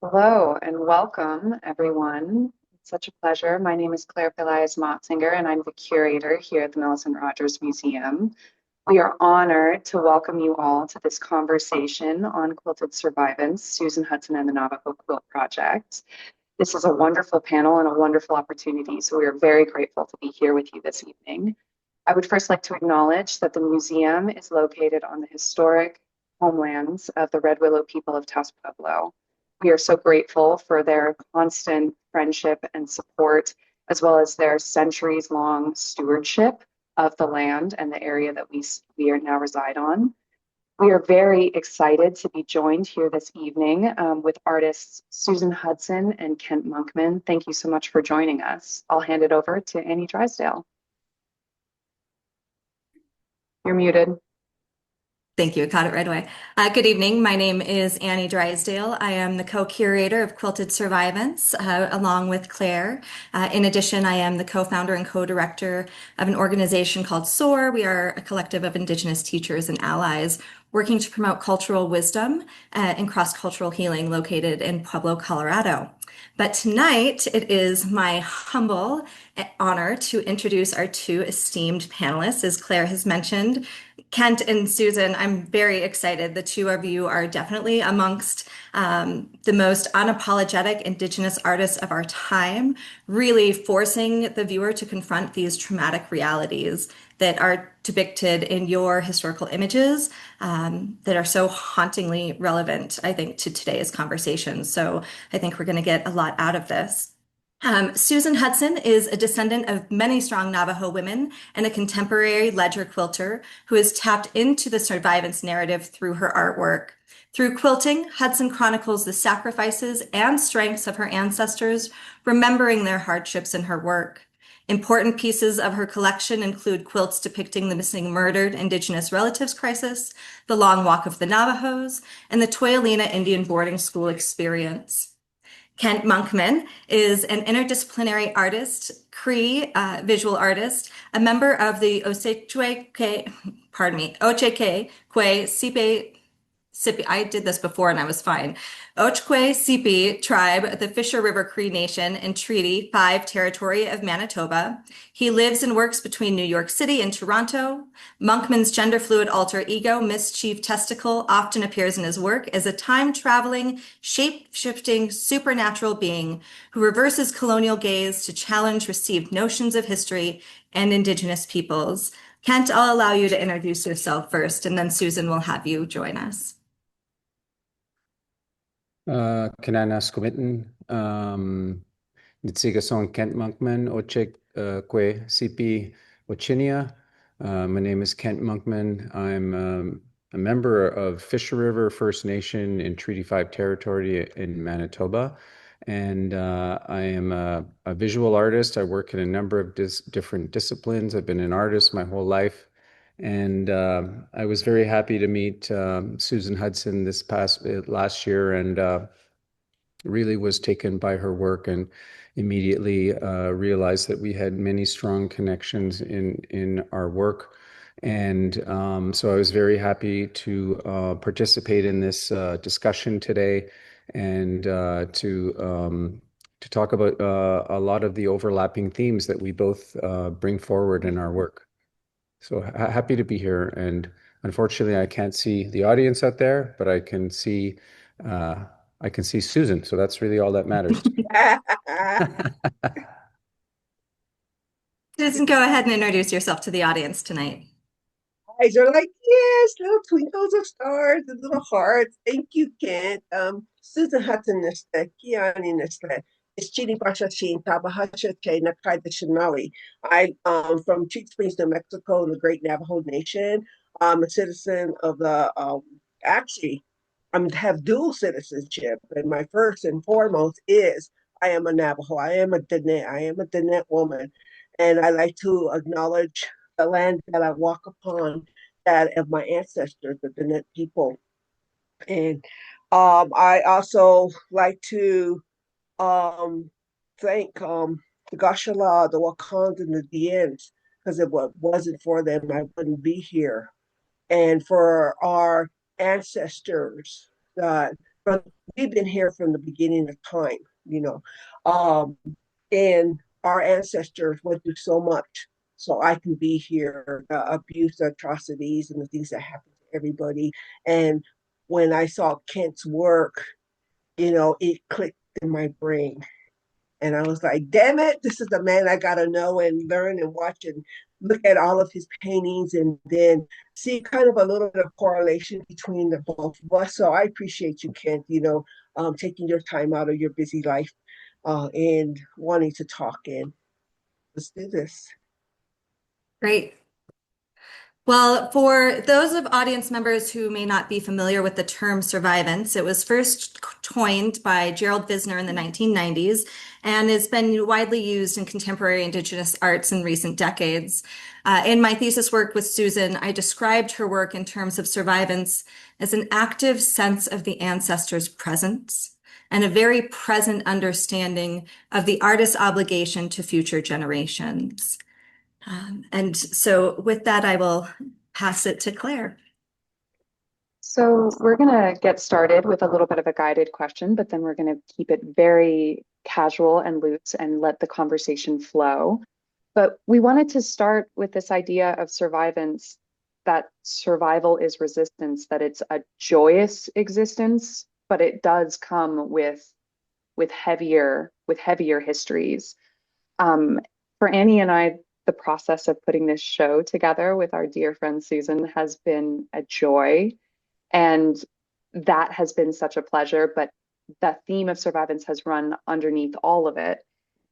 Hello and welcome, everyone. It's such a pleasure. My name is Claire Pelaez Motsinger, and I'm the curator here at the Millicent Rogers Museum. We are honored to welcome you all to this conversation on Quilted Survivance, Susan Hudson and the Navajo Quilt Project. This is a wonderful panel and a wonderful opportunity, so we are very grateful to be here with you this evening. I would first like to acknowledge that the museum is located on the historic homelands of the Red Willow people of Taos Pueblo. We are so grateful for their constant friendship and support, as well as their centuries long stewardship of the land and the area that we are now reside on. We are very excited to be joined here this evening with artists Susan Hudson and Kent Monkman. Thank you so much for joining us. I'll hand it over to Annie Drysdale. You're muted. Thank you. I caught it right away. Good evening. My name is Annie Drysdale. I am the co-curator of Quilted Survivance, along with Claire. In addition, I am the co-founder and co-director of an organization called SOAR. We are a collective of Indigenous teachers and allies working to promote cultural wisdom and cross-cultural healing located in Pueblo, Colorado. But tonight, it is my humble honor to introduce our two esteemed panelists. As Claire has mentioned, Kent and Susan, I'm very excited. The two of you are definitely amongst the most unapologetic Indigenous artists of our time, really forcing the viewer to confront these traumatic realities that are depicted in your historical images that are so hauntingly relevant, I think, to today's conversation. So I think we're going to get a lot out of this. Susan Hudson is a descendant of many strong Navajo women and a contemporary ledger quilter who has tapped into the survivance narrative through her artwork. Through quilting, Hudson chronicles the sacrifices and strengths of her ancestors, remembering their hardships in her work. Important pieces of her collection include quilts depicting the missing murdered Indigenous relatives crisis, the Long Walk of the Navajos, and the Toyalina Indian boarding school experience. Kent Monkman is an interdisciplinary artist, Cree visual artist, a member of the Ochekwe Sipe Sipi, I did this before and I was fine. Ochekwe Sipi tribe, the Fisher River Cree Nation in Treaty 5 territory of Manitoba. He lives and works between New York City and Toronto. Monkman's gender fluid alter ego, Mischief Testicle, often appears in his work as a time-traveling, shape-shifting, supernatural being who reverses colonial gaze to challenge received notions of history and Indigenous peoples. Kent, I'll allow you to introduce yourself first, and then Susan will have you join us. Kananas Kumitten, Nitsigason Kent Monkman, Ochek Kwe Sipi Ochinia. My name is Kent Monkman. I'm a member of Fisher River First Nation in Treaty 5 territory in Manitoba. And I am a visual artist. I work in a number of different disciplines. I've been an artist my whole life. And I was very happy to meet Susan Hudson this last year, and really was taken by her work and immediately realized that we had many strong connections in our work. And so I was very happy to participate in this discussion today and to talk about a lot of the overlapping themes that we both bring forward in our work. So happy to be here. And unfortunately, I can't see the audience out there, but I can see Susan. So that's really all that matters to me. Susan, go ahead and introduce yourself to the audience tonight. Eyes are like, yes, little twinkles of stars and little hearts. Thank you, Kent. Susan Hudson Kiani Nestle. It's Chini Pasha Shin Tabahasha Che Nakai the Shinali. I'm from Cheat Springs, New Mexico, in the Great Navajo Nation. I'm a citizen of the actually I have dual citizenship, and my first and foremost is I am a Navajo. I am a Diné woman, and I like to acknowledge the land that I walk upon, that of my ancestors, the Diné people. And I also like to thank the Gashala, the Wakanda, and the Diens, because if it wasn't for them, I wouldn't be here. And for our ancestors, for from we've been here from the beginning of time, you know. Um, and our ancestors went through so much so I can be here, the abuse, the atrocities, and the things that happen to everybody. And when I saw Kent's work, it clicked in my brain. And I was like, damn it, this is the man I got to know and learn and watch and look at all of his paintings and then see kind of a little bit of correlation between the both of us. So I appreciate you, Kent, taking your time out of your busy life and wanting to talk in. Let's do this. Great. Well, for those of audience members who may not be familiar with the term survivance, it was first coined by Gerald Visner in the 1990s and has been widely used in contemporary Indigenous arts in recent decades. In my thesis work with Susan, I described her work in terms of survivance as an active sense of the ancestors' presence and a very present understanding of the artist's obligation to future generations. And so with that, I will pass it to Claire. So we're going to get started with a little bit of a guided question, but then we're going to keep it very casual and loose and let the conversation flow. But we wanted to start with this idea of survivance, that survival is resistance, that it's a joyous existence, but it does come with heavier histories. For Annie and I, the process of putting this show together with our dear friend Susan has been a joy, and that has been such a pleasure, but the theme of survivance has run underneath all of it.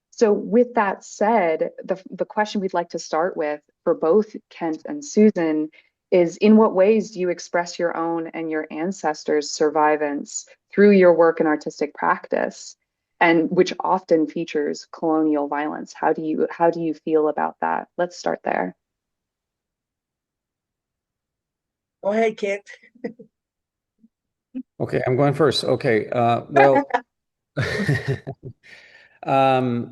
So with that said, the question we'd like to start with for both Kent and Susan is, in what ways do you express your own and your ancestors' survivance through your work and artistic practice, and which often features colonial violence? How do you feel about that? Let's start there. Go ahead, Kent. Okay, I'm going first. Okay, well, a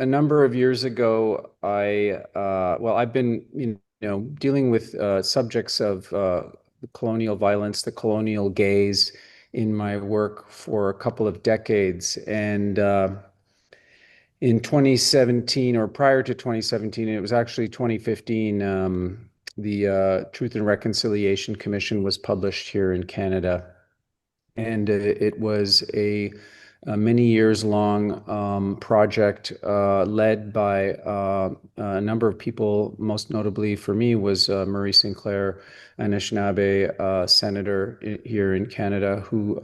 number of years ago, I've been, dealing with subjects of colonial violence, the colonial gaze in my work for a couple of decades. And in 2017, or prior to 2017, it was actually 2015, the Truth and Reconciliation Commission was published here in Canada. And it was a many years long project led by a number of people. Most notably for me was Murray Sinclair, Anishinaabe senator here in Canada, who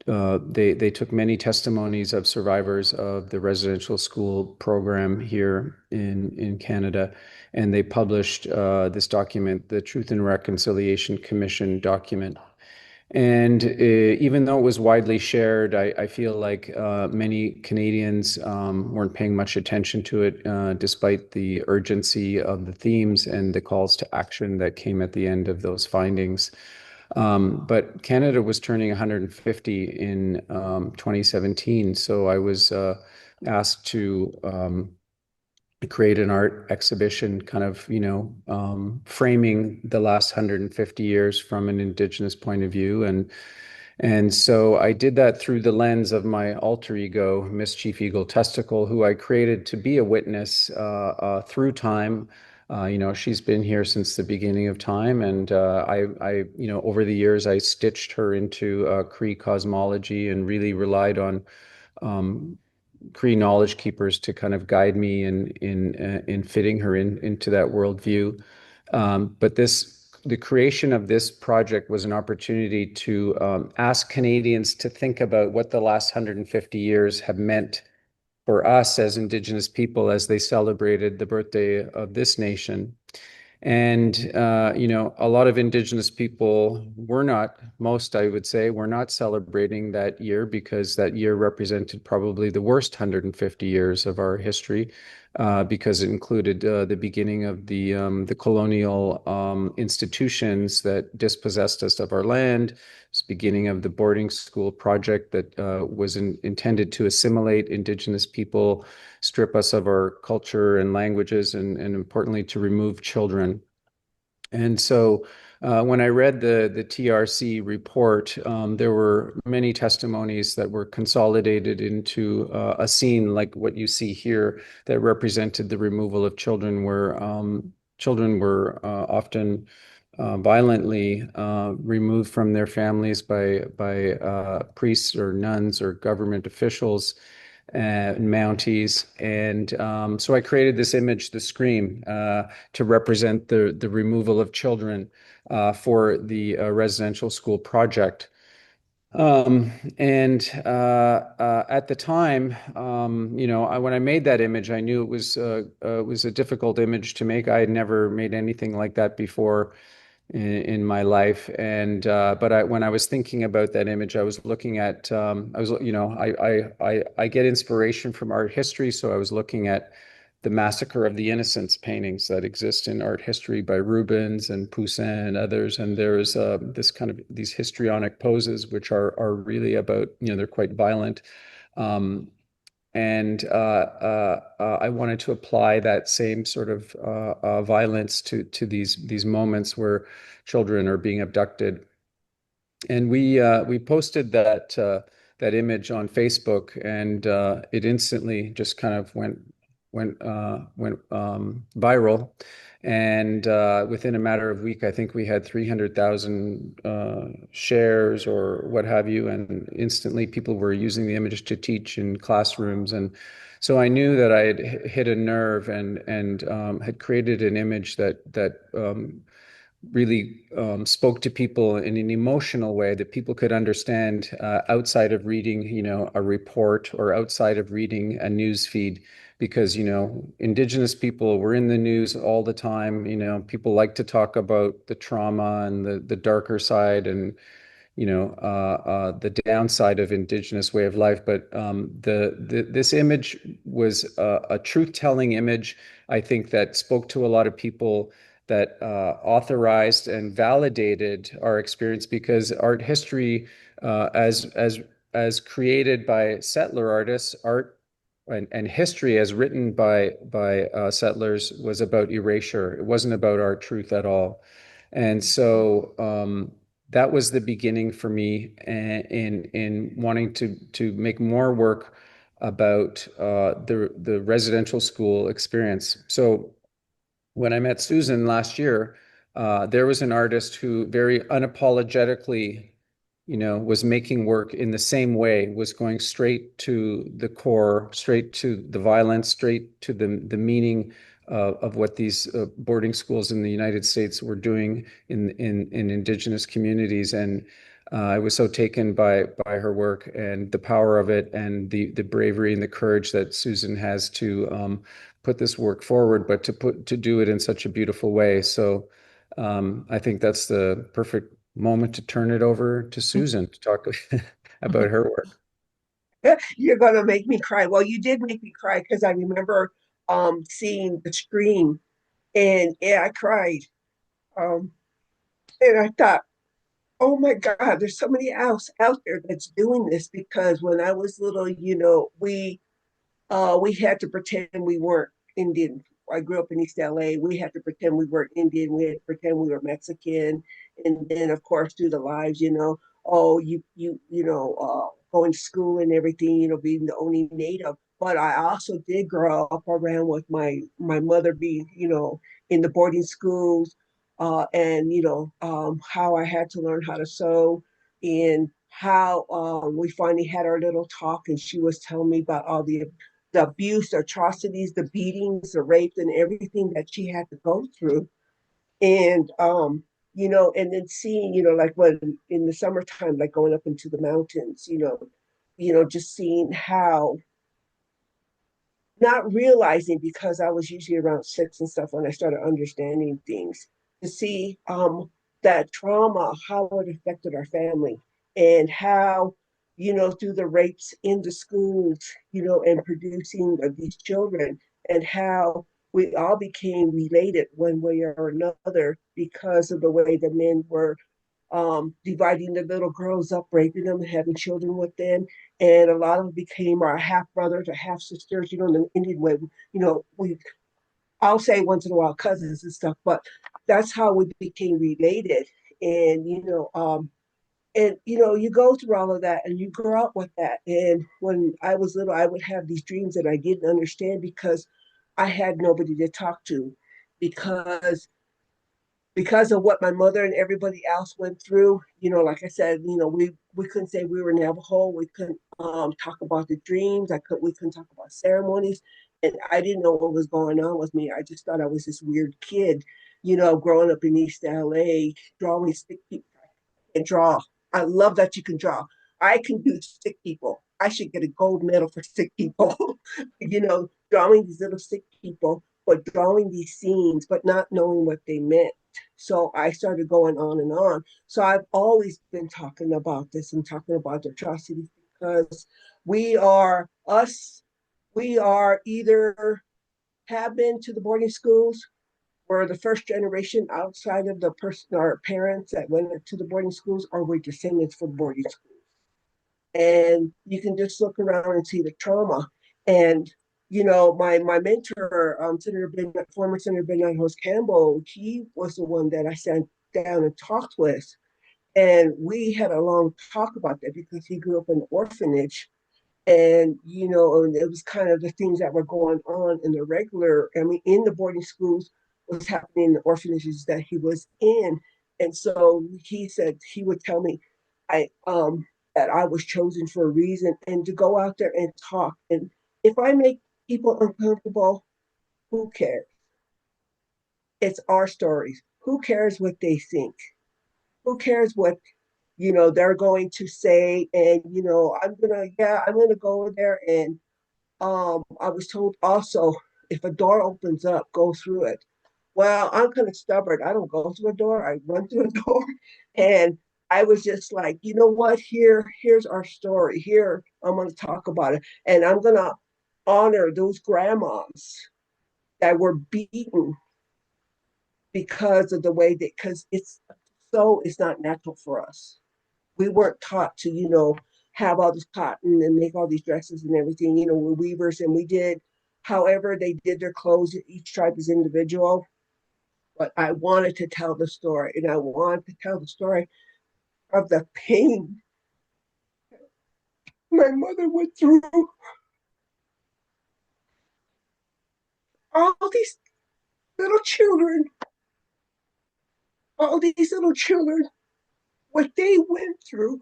they took many testimonies of survivors of the residential school program here in Canada, and they published this document, the Truth and Reconciliation Commission document. And even though it was widely shared, I feel like many Canadians weren't paying much attention to it, despite the urgency of the themes and the calls to action that came at the end of those findings. But Canada was turning 150 in 2017, so I was asked to create an art exhibition kind of, framing the last 150 years from an Indigenous point of view. And so I did that through the lens of my alter ego, Miss Chief Eagle Testicle, who I created to be a witness through time. She's been here since the beginning of time. And I over the years, I stitched her into Cree cosmology and really relied on Cree knowledge keepers to kind of guide me in fitting her into that worldview. But the creation of this project was an opportunity to ask Canadians to think about what the last 150 years have meant for us as Indigenous people as they celebrated the birthday of this nation. And, a lot of Indigenous people most, I would say, were not celebrating that year because that year represented probably the worst 150 years of our history, because it included the beginning of the colonial institutions that dispossessed us of our land. It's the beginning of the boarding school project that was intended to assimilate Indigenous people, strip us of our culture and languages, and importantly, to remove children. And so When I read the TRC report, there were many testimonies that were consolidated into a scene like what you see here that represented the removal of children, where children were often violently removed from their families by priests or nuns or government officials and Mounties. And so I created this image, the scream, to represent the removal of children for the residential school project. And at the time, when I made that image, I knew it was a difficult image to make. I had never made anything like that before in my life. And when I was thinking about that image, I was looking at I get inspiration from art history, so I was looking at the Massacre of the Innocents paintings that exist in art history by Rubens and Poussin and others. And there's this kind of these histrionic poses, which are really about, they're quite violent. And I wanted to apply that same sort of violence to these moments where children are being abducted. And we posted that image on Facebook, and it instantly just kind of went viral. And within a matter of a week, I think we had 300,000 shares or what have you. And instantly people were using the image to teach in classrooms. And so I knew that I had hit a nerve and had created an image that really spoke to people in an emotional way that people could understand outside of reading, a report or outside of reading a news feed. Because, Indigenous people were in the news all the time. People like to talk about the trauma and the darker side and, the downside of Indigenous way of life. But this image was a truth-telling image, I think, that spoke to a lot of people, that authorized and validated our experience, because art history, as created by settler artists, art and history as written by settlers was about erasure. It wasn't about our truth at all. And so that was the beginning for me in wanting to make more work about the residential school experience. So when I met Susan last year, there was an artist who very unapologetically, was making work in the same way, was going straight to the core, straight to the violence, straight to the meaning of what these boarding schools in the United States were doing in Indigenous communities. And I was so taken by her work and the power of it, and the bravery and the courage that Susan has to put this work forward, but to do it in such a beautiful way. So I think that's the perfect moment to turn it over to Susan to talk about her work. You're gonna make me cry. Well, you did make me cry because I remember seeing the screen, and yeah, I cried. Um and I thought, oh my God, there's somebody else out there that's doing this, because when I was little, we had to pretend we weren't Indian. I grew up in East LA. We had to pretend we weren't Indian. We had to pretend we were Mexican, and then of course through the lives, oh, going to school and everything, being the only native. But I also did grow up around with my mother being, in the boarding schools, and how I had to learn how to sew, and how we finally had our little talk, and she was telling me about all the abuse, the atrocities, the beatings, the rape, and everything that she had to go through. And and then seeing, like when in the summertime, like going up into the mountains, just seeing how, not realizing, because I was usually around 6 and stuff when I started understanding things, to see that trauma, how it affected our family, and how, through the rapes in the schools, and producing these children, and how we all became related one way or another because of the way the men were dividing the little girls up, raping them, and having children with them. And a lot of them became our half brothers or half sisters, in the Indian way. We I'll say once in a while cousins and stuff, but that's how we became related. And you go through all of that and you grow up with that. And when I was little, I would have these dreams that I didn't understand because I had nobody to talk to, because because of what my mother and everybody else went through. Like I said, we couldn't say we were Navajo. We couldn't talk about the dreams. We couldn't talk about ceremonies, and I didn't know what was going on with me. I just thought I was this weird kid, growing up in East LA, drawing stick people and draw. I love that you can draw. I can do stick people. I should get a gold medal for stick people. Drawing these little stick people, but drawing these scenes, but not knowing what they meant. So I started going on and on. So I've always been talking about this and talking about the atrocities because we are us. We are either have been to the boarding schools, we're the first generation outside of the person, our parents that went to the boarding schools, or we're descendants from boarding schools. And you can just look around and see the trauma. And my mentor, former Senator Ben Host Campbell, he was the one that I sat down and talked with. And we had a long talk about that because he grew up in an orphanage. And it was kind of the things that were going on in the in the boarding schools was happening in the orphanages that he was in. And so he said he would tell me I that I was chosen for a reason and to go out there and talk. And if I make people uncomfortable, who cares? It's our stories. Who cares what they think? Who cares what they're going to say? And I'm gonna go over there. And I was told also, if a door opens up, go through it. Well, I'm kind of stubborn. I don't go through a door. I run through a door. And I was just like, you know what? Here's our story. Here, I'm going to talk about it. And I'm going to honor those grandmas that were beaten because of the way that, because it's not natural for us. We weren't taught to, have all this cotton and make all these dresses and everything. We're weavers and we did, however, they did their clothes. Each tribe is individual. But I wanted to tell the story, and I wanted to tell the story of the pain my mother went through. All these little children, all these little children, what they went through.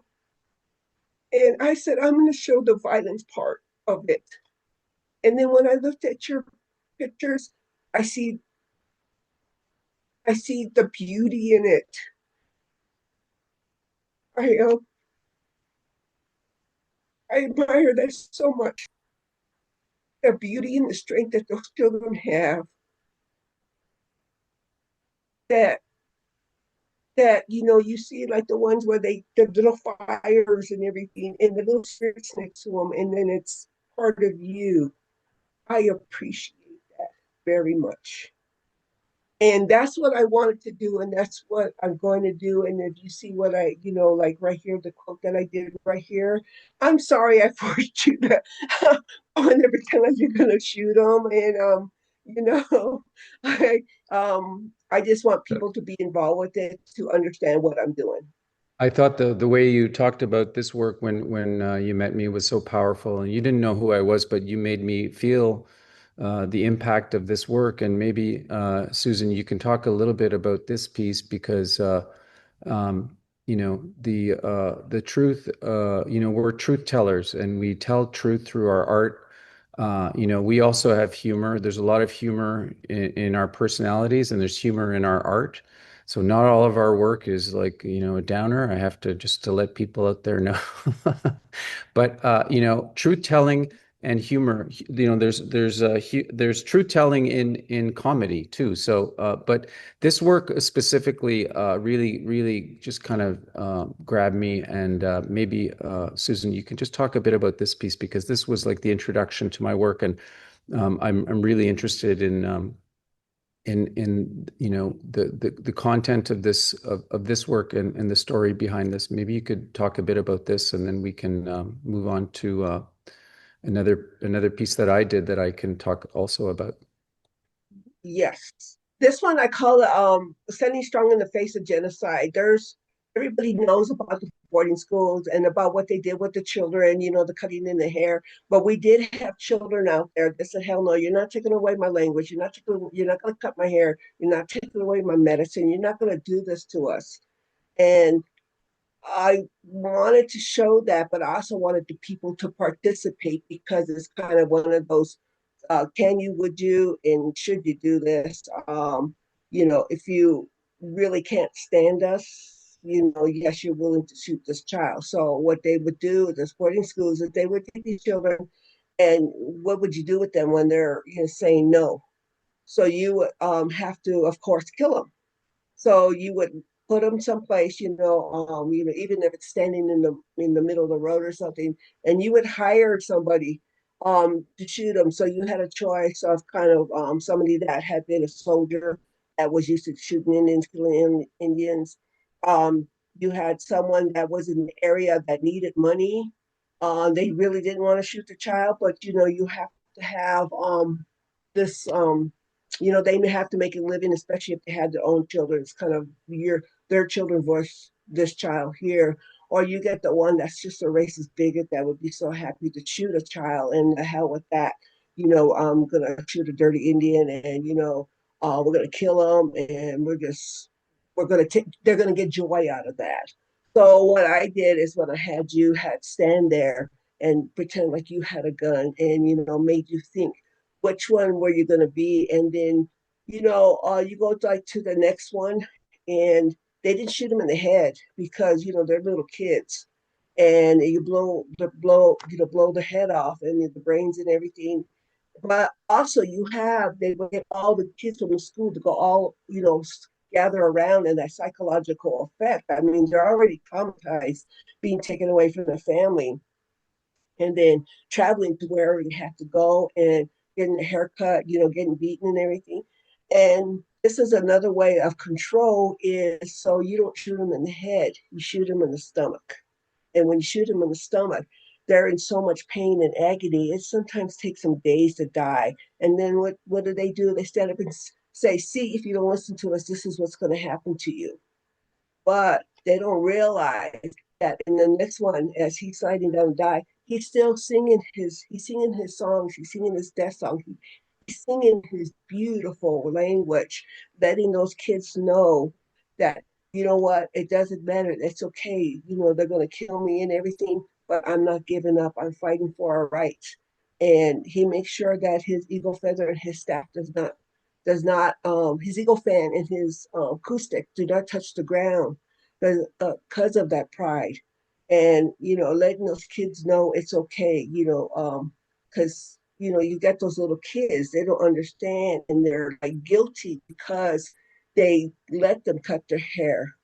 And I said, I'm going to show the violence part of it. And then when I looked at your pictures, I see the beauty in it. I I admire that so much. The beauty and the strength that those children have. That you see like the ones where the little fires and everything, and the little spirits next to them, and then it's part of you. I appreciate that very much. And that's what I wanted to do, and that's what I'm going to do. And if you see what like right here, the quote that I did right here, I'm sorry I forced you to on every time you're gonna shoot them. And I I just want people to be involved with it to understand what I'm doing. I thought the way you talked about this work when you met me was so powerful, and you didn't know who I was, but you made me feel the impact of this work. And maybe Susan, you can talk a little bit about this piece because um, the truth. We're truth tellers, and we tell truth through our art. We also have humor. There's a lot of humor in our personalities, and there's humor in our art. So not all of our work is like, a downer. I have to just to let people out there know. But truth telling and humor, there's truth telling in comedy too. So but this work specifically really just kind of grabbed me. And maybe Susan, you can just talk a bit about this piece because this was like the introduction to my work. And I'm really interested in the content of this work and the story behind this. Maybe you could talk a bit about this, and then we can move on to another piece that I did that I can talk also about. Yes. This one I call it standing strong in the face of genocide. There's everybody knows about the boarding schools and about what they did with the children, the cutting in the hair. But we did have children out there that said, hell no, you're not taking away my language. You're not gonna cut my hair. You're not taking away my medicine. You're not gonna do this to us. And I wanted to show that, but I also wanted the people to participate because it's kind of one of those can you, would you, and should you do this? If you really can't stand us, yes, you're willing to shoot this child. So what they would do at the sporting schools is they would take these children and what would you do with them when they're saying no? So you would have to, of course, kill them. So you would put them someplace, even if it's standing in the middle of the road or something, and you would hire somebody to shoot them. So you had a choice of kind of somebody that had been a soldier that was used to shooting Indians, killing Indians. You had someone that was in the area that needed money. They really didn't want to shoot the child, but you have to have this they may have to make a living, especially if they had their own children. It's kind of their children versus this child here. Or you get the one that's just a racist bigot that would be so happy to shoot a child, and the hell with that. I'm gonna shoot a dirty Indian, and we're gonna kill them, and they're gonna get joy out of that. So what I did is when I had stand there and pretend like you had a gun, and made you think which one were you going to be, and then you go to the next one, and they didn't shoot them in the head because they're little kids, and you blow the head off and the brains and everything. But also they would get all the kids from the school to go all gather around, and that psychological effect. I mean, they're already traumatized, being taken away from their family, and then traveling to wherever you have to go, and getting a haircut, getting beaten and everything. And this is another way of control, is so you don't shoot them in the head, you shoot them in the stomach. And when you shoot them in the stomach, they're in so much pain and agony. It sometimes takes them days to die. And then what do? They stand up and say, see, if you don't listen to us, this is what's going to happen to you. But they don't realize that in the next one, as he's sliding down to die, he's singing his songs, he's singing his death song, he's singing his beautiful language, letting those kids know that, what, it doesn't matter, it's okay, they're gonna kill me and everything, but I'm not giving up, I'm fighting for our rights. And he makes sure that his eagle feather and his staff does not his eagle fan and his acoustic do not touch the ground because of that pride. And letting those kids know it's okay, because you get those little kids, they don't understand, and they're like guilty because they let them cut their hair,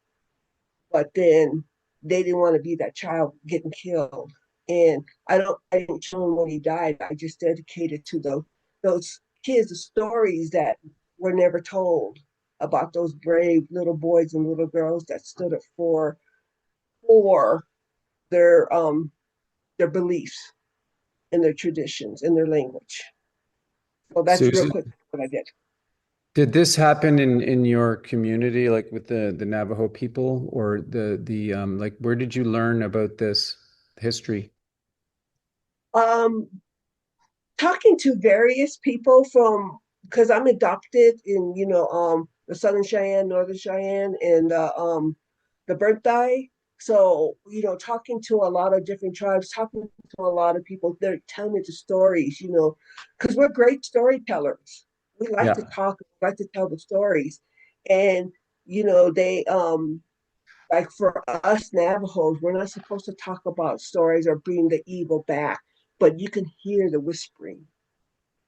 but then they didn't want to be that child getting killed. And I didn't show him when he died. I just dedicated to those kids the stories that were never told about those brave little boys and little girls that stood up for their beliefs and their traditions and their language. So that's real Susan, quick what I did. did this happen in your community, like with the Navajo people, or the like where did you learn about this history? Um, Talking to various people from, because I'm adopted in the Southern Cheyenne, Northern Cheyenne, and the Burnt Eye. So talking to a lot of different tribes, talking to a lot of people, they're telling me the stories. Because we're great storytellers. We like to Yeah. talk, we like to tell the stories, and they like for us Navajos, we're not supposed to talk about stories or bring the evil back, but you can hear the whispering.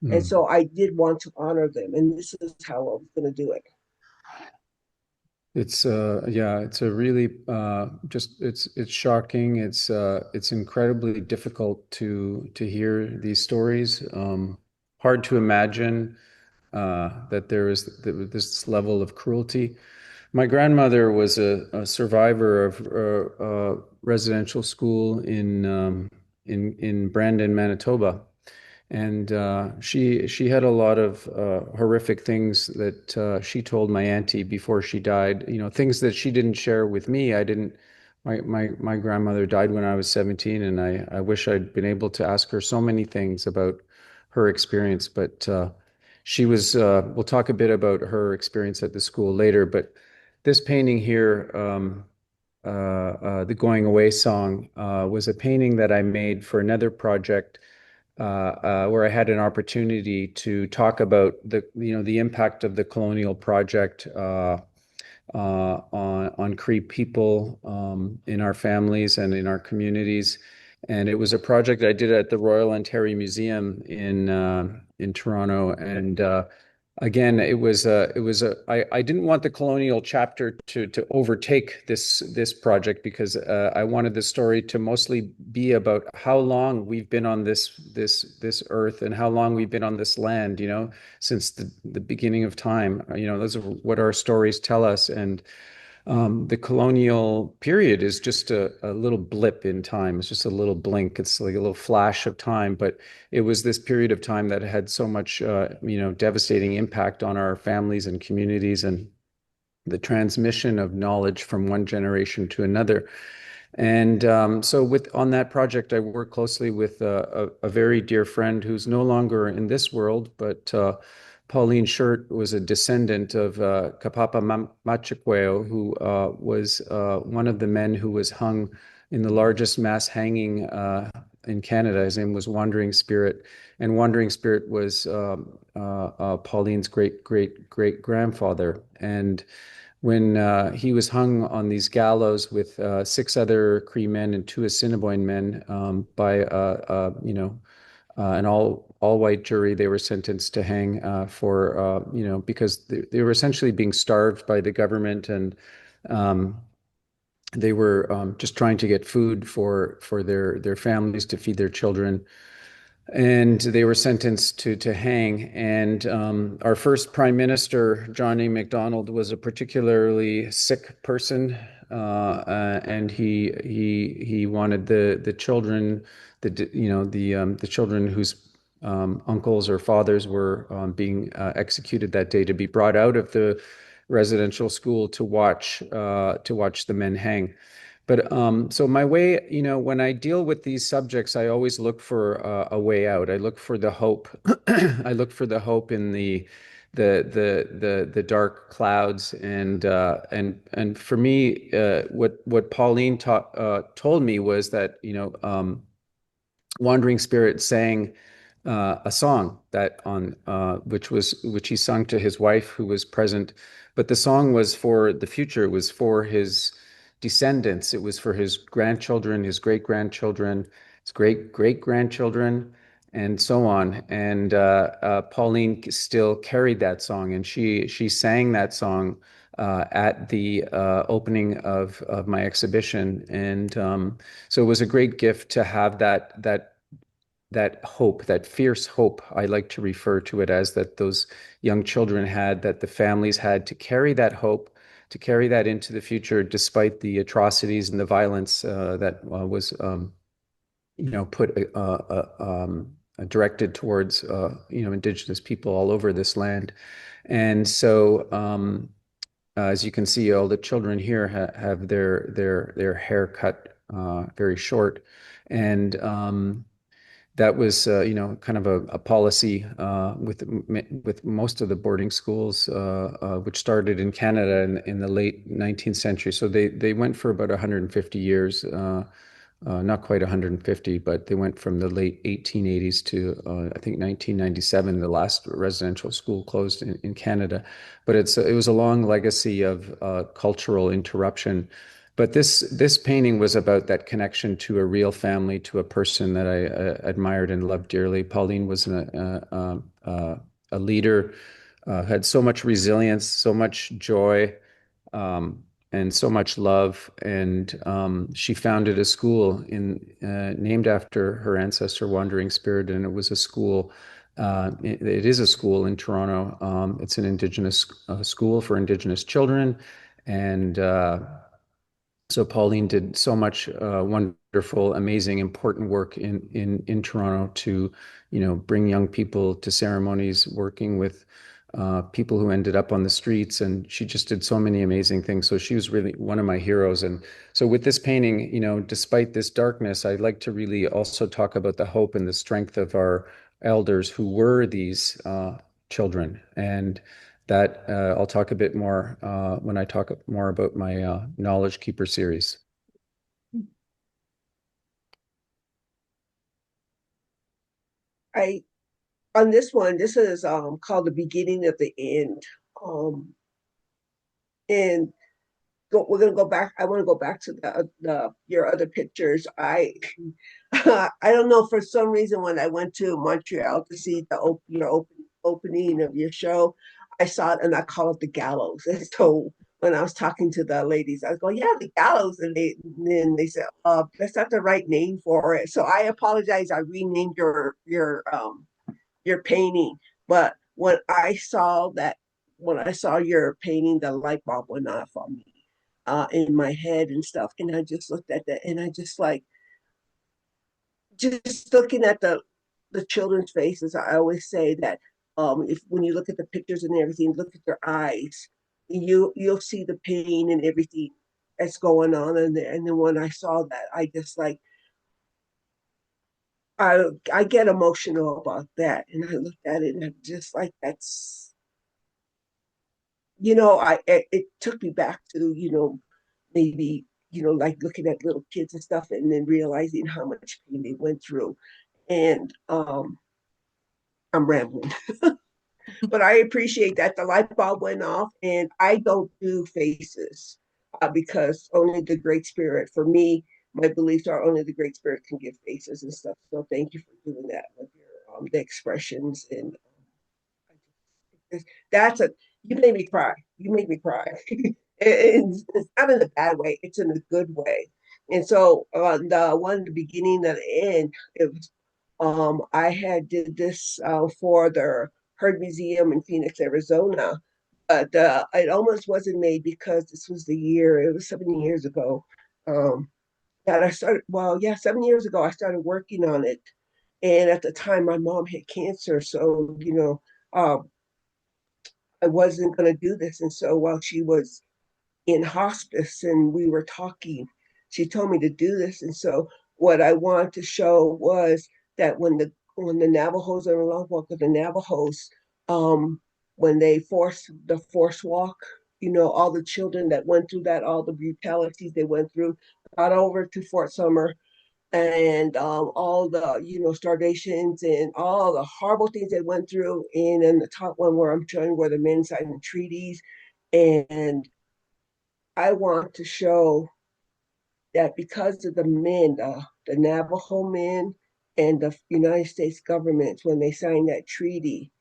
And Mm. so I did want to honor them, and this is how I was going to do it. It's yeah, it's a really just it's shocking. It's incredibly difficult to hear these stories. Hard to imagine that there is this level of cruelty. My grandmother was a survivor of residential school in Brandon, Manitoba, And she had a lot of horrific things that she told my auntie before she died. Things that she didn't share with me. I didn't. My grandmother died when I was 17, and I wish I'd been able to ask her so many things about her experience. But she was. We'll talk a bit about her experience at the school later. But this painting here. The Going Away song was a painting that I made for another project where I had an opportunity to talk about the impact of the colonial project on Cree people in our families and in our communities. And it was a project I did at the Royal Ontario Museum in Toronto. And again, I didn't want the colonial chapter to overtake this project because I wanted the story to mostly be about how long we've been on this earth and how long we've been on this land, since the beginning of time. Those are what our stories tell us. And the colonial period is just a little blip in time. It's just a little blink. It's like a little flash of time. But it was this period of time that had so much, devastating impact on our families and communities and the transmission of knowledge from one generation to another. And so on that project, I worked closely with a very dear friend who's no longer in this world, but Pauline Shirt was a descendant of Kapapa Machikweo, who was one of the men who was hung in the largest mass hanging in Canada. His name was Wandering Spirit, and Wandering Spirit was Pauline's great grandfather. And when he was hung on these gallows with 6 other Cree men and 2 Assiniboine men by an all white jury, they were sentenced to hang for because they were essentially being starved by the government, and they were just trying to get food for their families to feed their children. And they were sentenced to hang. And our first prime minister, John A. Macdonald, was a particularly sick person, and he wanted the children, the children whose uncles or fathers were being executed that day to be brought out of the residential school to watch the men hang. But so my way, when I deal with these subjects, I always look for a way out. I look for the hope. I look for the hope in the dark clouds. And for me, what Pauline told me was that Wandering Spirit sang a song that which he sung to his wife who was present, but the song was for the future. It was for his descendants. It was for his grandchildren, his great grandchildren, his great grandchildren, and so on. And Pauline still carried that song, and she sang that song at the opening of my exhibition. And so it was a great gift to have that hope, that fierce hope, I like to refer to it as, that those young children had, that the families had, to carry that hope, to carry that into the future, despite the atrocities and the violence that was, directed towards, Indigenous people all over this land. And so, as you can see, all the children here have their hair cut very short, and that was, kind of a policy with most of the boarding schools, which started in Canada in the late 19th century. So they went for about 150 years, not quite 150, but they went from the late 1880s to I think 1997. The last residential school closed in Canada, but it was a long legacy of cultural interruption. But this painting was about that connection to a real family, to a person that I admired and loved dearly. Pauline was a leader, had so much resilience, so much joy, and so much love. And she founded a school named after her ancestor, Wandering Spirit, and it was a school. It is a school in Toronto. It's an Indigenous school for Indigenous children, and So Pauline did so much wonderful, amazing, important work in Toronto to, bring young people to ceremonies, working with people who ended up on the streets, and she just did so many amazing things. So she was really one of my heroes. And so with this painting, despite this darkness, I'd like to really also talk about the hope and the strength of our elders who were these children. And that I'll talk a bit more when I talk more about my Knowledge Keeper series. I on this one, this is called The Beginning of the End. Um, and we're gonna go back. I want to go back to the your other pictures. I don't know, for some reason when I went to Montreal to see your opening of your show, I saw it and I call it the gallows. And so when I was talking to the ladies, I was going, yeah, the gallows, and then they said, that's not the right name for it. So I apologize. I renamed your painting, but when I saw your painting, the light bulb went off on me in my head and stuff. And I just looked at that and I just looking at the children's faces. I always say that if when you look at the pictures and everything, look at their eyes. You'll see the pain and everything that's going on in there. And then when I saw that, I just like I get emotional about that. And I looked at it and I'm just like, that's it took me back to maybe like looking at little kids and stuff, and then realizing how much pain they went through. And I'm rambling, but I appreciate that the light bulb went off. And I don't do faces because only the Great Spirit, for me, my beliefs are only the Great Spirit can give faces and stuff. So thank you for doing that with your the expressions. And that's a you made me cry. You made me cry. It's not in a bad way. It's in a good way. And so the one at the beginning and the end, it was I had did this for the Herd Museum in Phoenix, Arizona, but it almost wasn't made because this was the year. It was 7 years ago that I started. Well, yeah, 7 years ago I started working on it, and at the time my mom had cancer, so I wasn't going to do this. And so while she was in hospice and we were talking, she told me to do this. And so what I wanted to show was that when the Navajos are along walk with the Navajos, when they force walk, all the children that went through that, all the brutalities they went through, got over to Fort Summer, and all the starvations and all the horrible things they went through. And in the top one where I'm showing where the men signed the treaties, and I want to show that because of the men, the Navajo men and the United States government, when they signed that treaty,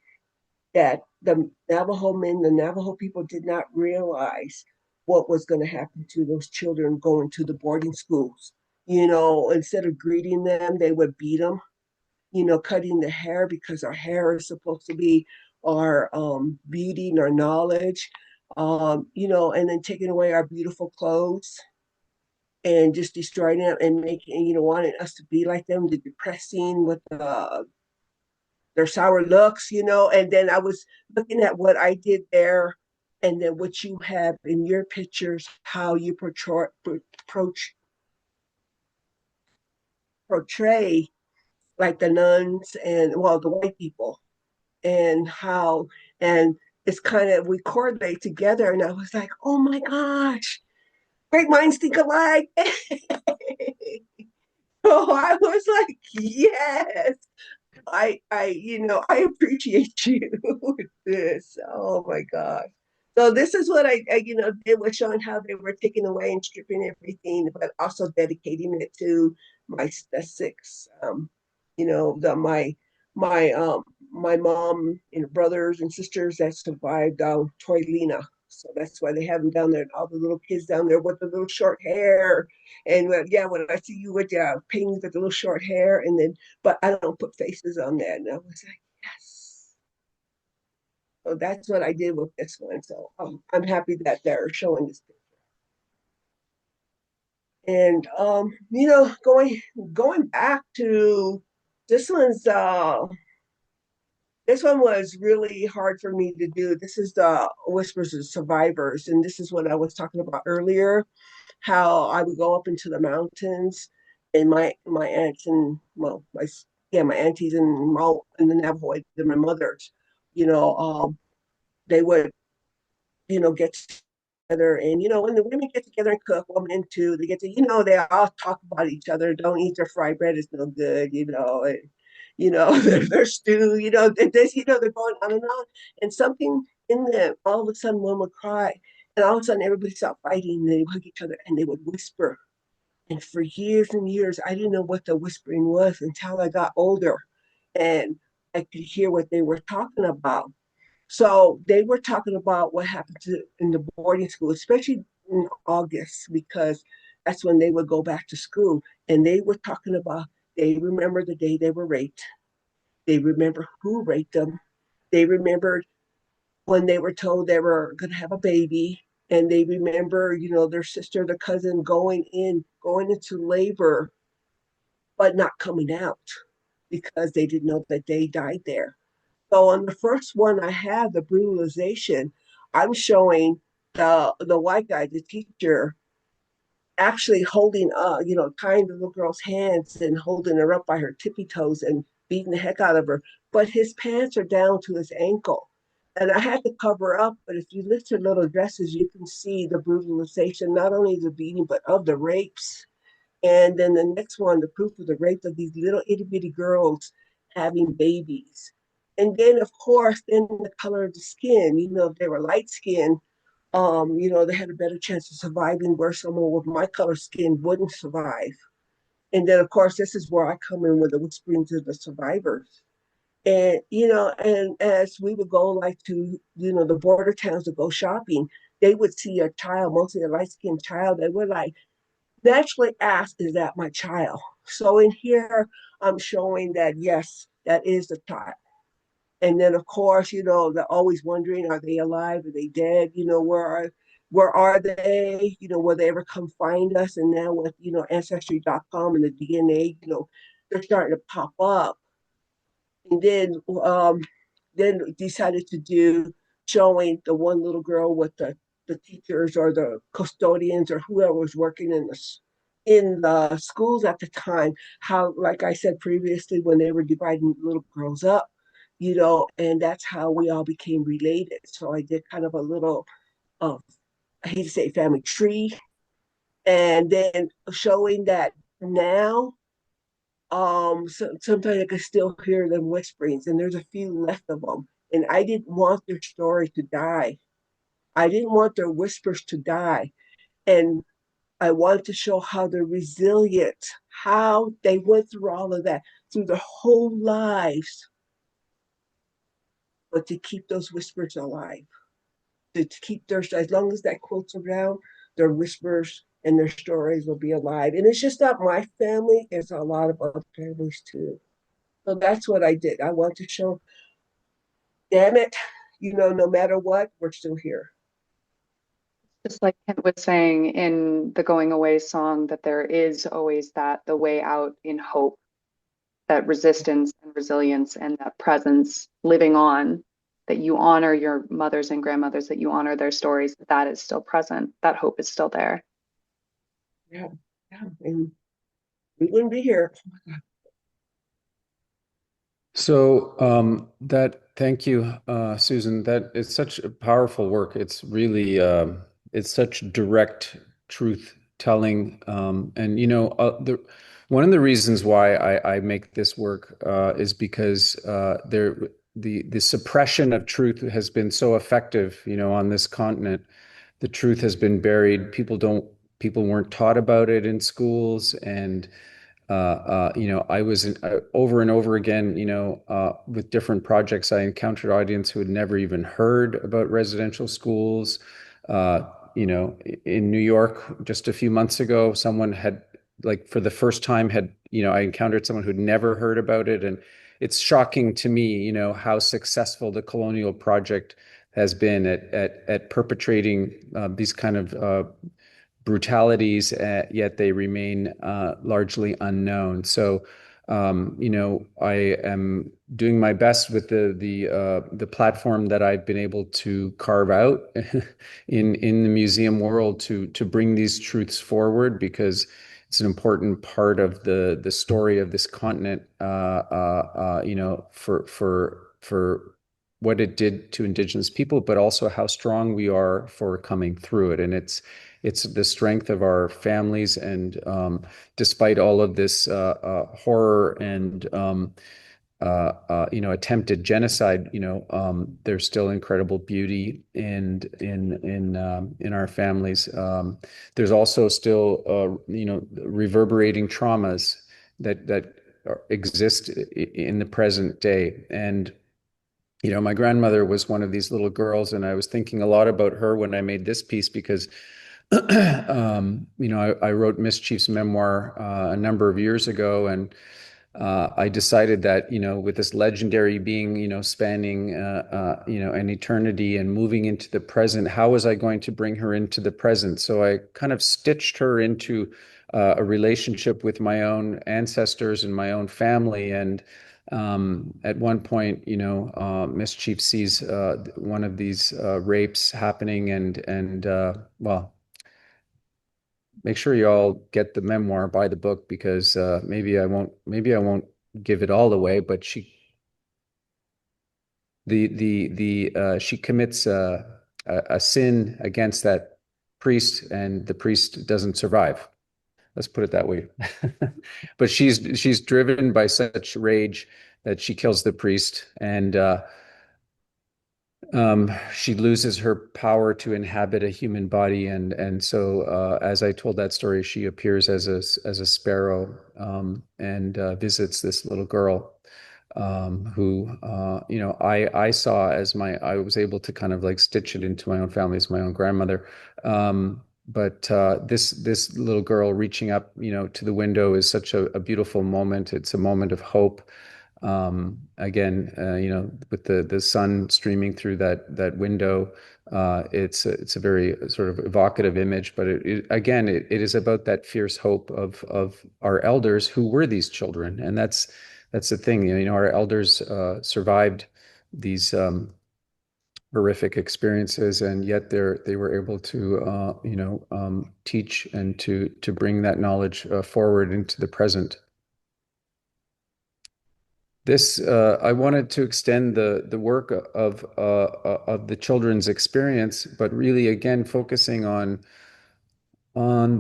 that the Navajo men, the Navajo people did not realize what was going to happen to those children going to the boarding schools. Instead of greeting them, they would beat them, cutting the hair because our hair is supposed to be our beauty and our knowledge, and then taking away our beautiful clothes and just destroying them and making, wanting us to be like them, the depressing with their sour looks, and then I was looking at what I did there and then what you have in your pictures, how you portray like the nuns and, well, the white people, and how, and it's kind of, we correlate together. And I was like, oh my gosh, great minds think alike. So I was like, yes, I appreciate you with this. Oh my God. So this is what I did, was showing how they were taking away and stripping everything, but also dedicating it to the six, my mom and brothers and sisters that survived Toylina. So that's why they have them down there, and all the little kids down there with the little short hair. And yeah, when I see you with paintings with the little short hair, and then but I don't put faces on that. And I was like, yes. So that's what I did with this one. So I'm happy that they're showing this. And going back to this one's this one was really hard for me to do. This is the Whispers of Survivors, and this is what I was talking about earlier, how I would go up into the mountains, and my aunts and well, my aunties and the Navajo and my mothers, you know, they would get together, and when the women get together and cook, women too, they get to they all talk about each other. Don't eat their fried bread, it's no good, and their stew, they're going on and on, and something in them, all of a sudden one would cry, and all of a sudden everybody stopped fighting, and they would hug each other and they would whisper. And for years and years I didn't know what the whispering was until I got older, and I could hear what they were talking about. So they were talking about what happened in the boarding school, especially in August, because that's when they would go back to school. And they were talking about, they remember the day they were raped. They remember who raped them. They remembered when they were told they were going to have a baby. And they remember, their sister, their cousin going into labor, but not coming out because they didn't know that they died there. So on the first one I had, the brutalization, I'm showing the white guy, the teacher, actually holding tying the little girl's hands and holding her up by her tippy toes and beating the heck out of her. But his pants are down to his ankle. And I had to cover up, but if you lift her little dresses, you can see the brutalization, not only the beating, but of the rapes. And then the next one, the proof of the rape of these little itty bitty girls having babies. And then, of course, then the color of the skin, if they were light skinned, they had a better chance of surviving where someone with my color skin wouldn't survive. And then, of course, this is where I come in with the whispering to the survivors. And, and as we would go like to, the border towns to go shopping, they would see a child, mostly a light skinned child. They would like, naturally ask, is that my child? So in here, I'm showing that, yes, that is the child. And then, of course, they're always wondering, are they alive? Are they dead? Where are they? Will they ever come find us? And now with, ancestry.com and the DNA, they're starting to pop up. And then decided to do showing the one little girl with the teachers or the custodians or whoever was working in the schools at the time, how, like I said previously, when they were dividing little girls up, and that's how we all became related. So I did kind of a little, uh, I hate to say family tree, and then showing that now, sometimes I can still hear them whisperings, and there's a few left of them. And I didn't want their story to die. I didn't want their whispers to die. And I wanted to show how they're resilient, how they went through all of that through their whole lives, but to keep those whispers alive, to keep as long as that quilt's around, their whispers and their stories will be alive. And it's just not my family, it's a lot of other families too. So that's what I did. I want to show, damn it, no matter what, we're still here. Just like Kent was saying in the Going Away song, that there is always the way out in hope, that resistance and resilience and that presence living on, that you honor your mothers and grandmothers, that you honor their stories, that is still present, that hope is still there. Yeah, yeah. And we wouldn't be here. So thank you, Susan. That is such a powerful work. It's really it's such direct truth telling. And one of the reasons why I make this work is because the suppression of truth has been so effective, on this continent. The truth has been buried. People weren't taught about it in schools, and I was over and over again, with different projects, I encountered audience who had never even heard about residential schools. Uh, in New York, just a few months ago, someone had, like, for the first time I encountered someone who'd never heard about it. And it's shocking to me, how successful the Colonial project has been at perpetrating these kind of brutalities, yet they remain largely unknown. So, I am doing my best with the platform that I've been able to carve out in the museum world to bring these truths forward, because it's an important part of the story of this continent. For what it did to Indigenous people, but also how strong we are for coming through it. And it's the strength of our families. And despite all of this horror and attempted genocide, there's still incredible beauty in our families. There's also still reverberating traumas that exist in the present day. And my grandmother was one of these little girls, and I was thinking a lot about her when I made this piece, because I wrote Miss Chief's memoir a number of years ago, and I decided that, with this legendary being, spanning, an eternity and moving into the present, how was I going to bring her into the present? So I kind of stitched her into a relationship with my own ancestors and my own family. And at one point, Miss Chief sees one of these rapes happening, and well, make sure you all get the memoir, buy the book, because maybe I won't give it all away, but she commits a sin against that priest, and the priest doesn't survive. Let's put it that way. But she's driven by such rage that she kills the priest, and she loses her power to inhabit a human body, and so as I told that story, she appears as a sparrow, and visits this little girl, who I saw as I was able to kind of like stitch it into my own family as my own grandmother. But this little girl reaching up, to the window, is such a beautiful moment. It's a moment of hope. Again, with the sun streaming through that window, it's a very sort of evocative image. But it is about that fierce hope of our elders who were these children, and that's the thing. Our elders survived these horrific experiences, and yet they were able to teach and to bring that knowledge forward into the present. This I wanted to extend the work of the children's experience, but really again focusing on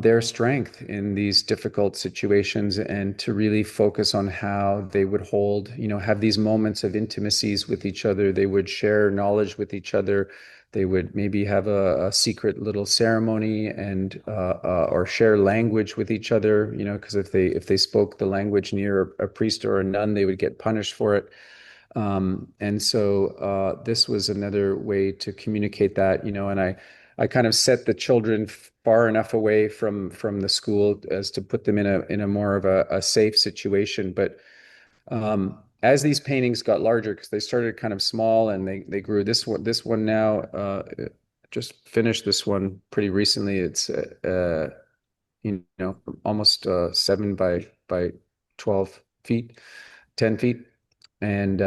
their strength in these difficult situations, and to really focus on how they would have these moments of intimacies with each other. They would share knowledge with each other. They would maybe have a secret little ceremony, and or share language with each other, because if they spoke the language near a priest or a nun, they would get punished for it. And so this was another way to communicate that, and I kind of set the children far enough away from the school as to put them in a more of a safe situation. But as these paintings got larger, because they started kind of small and they grew, this one now, just finished this one pretty recently. It's almost 7 by 12 feet, 10 feet. And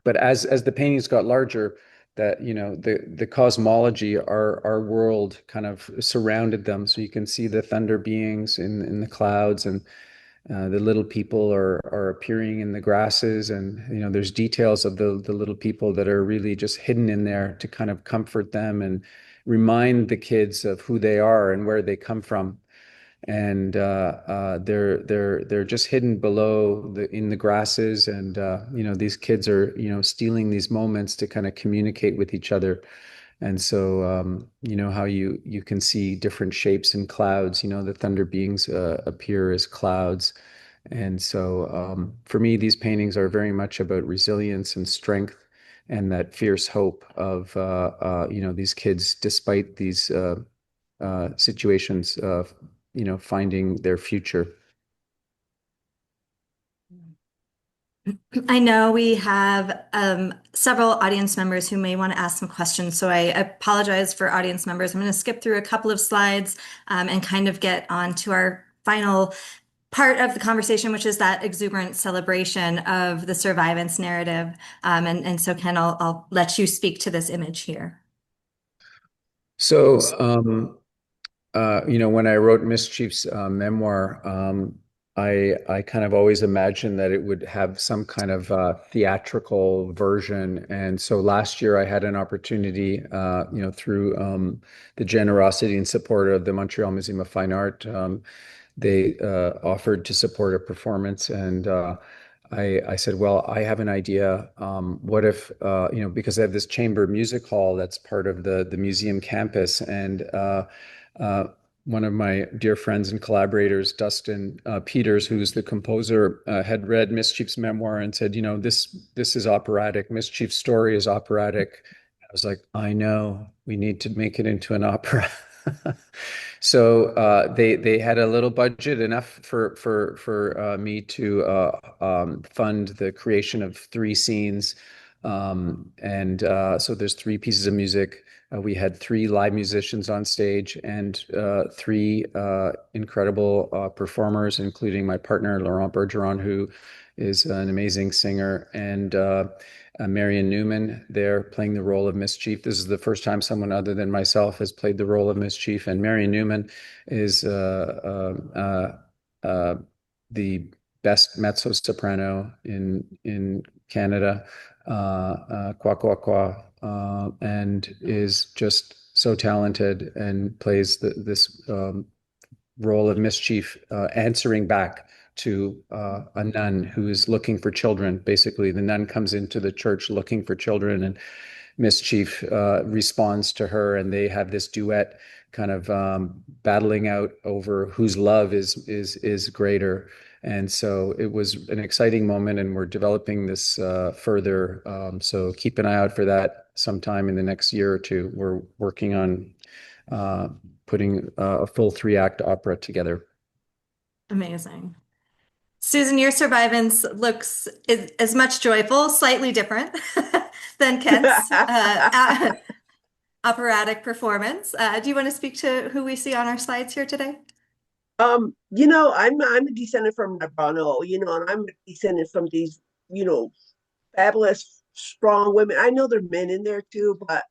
but as the paintings got larger, that the cosmology, our world, kind of surrounded them. So you can see the thunder beings in the clouds, and the little people are appearing in the grasses, and there's details of the little people that are really just hidden in there to kind of comfort them and remind the kids of who they are and where they come from. And they're just hidden below in the grasses, and these kids are stealing these moments to kind of communicate with each other. And so how you can see different shapes in clouds. The thunder beings appear as clouds. And so for me, these paintings are very much about resilience and strength, and that fierce hope of these kids, despite these situations, finding their future. I know we have several audience members who may want to ask some questions, so I apologize for audience members. I'm going to skip through a couple of slides and kind of get on to our final part of the conversation, which is that exuberant celebration of the survivance narrative. And so, Ken, I'll let you speak to this image here. So, when I wrote Mischief's memoir, I kind of always imagined that it would have some kind of theatrical version. And so last year I had an opportunity, through the generosity and support of the Montreal Museum of Fine Art. They offered to support a performance, and I said, well, I have an idea. What if, because I have this chamber music hall that's part of the museum campus, and one of my dear friends and collaborators, Dustin Peters, who's the composer, had read Mischief's memoir and said, this is operatic. Mischief's story is operatic. I was like, I know, we need to make it into an opera. So they had a little budget, enough for me to fund the creation of 3 scenes, and so there's 3 pieces of music. We had 3 live musicians on stage, and 3 incredible performers, including my partner Laurent Bergeron, who is an amazing singer, and Marion Newman there playing the role of Mischief. This is the first time someone other than myself has played the role of Mischief, and Marion Newman is the best mezzo soprano in Canada, and is just so talented and plays this role of Mischief, answering back to a nun who is looking for children. Basically, the nun comes into the church looking for children, and Mischief responds to her, and they have this duet, kind of battling out over whose love is greater. And so it was an exciting moment, and we're developing this further. So keep an eye out for that sometime in the next year or 2. We're working on putting a full 3-act opera together. Amazing. Susan, your survivance looks as much joyful, slightly different than Kent's operatic performance. Do you want to speak to who we see on our slides here today? I'm a descendant from Navajo, and I'm a descendant from these, fabulous, strong women. I know there are men in there too, but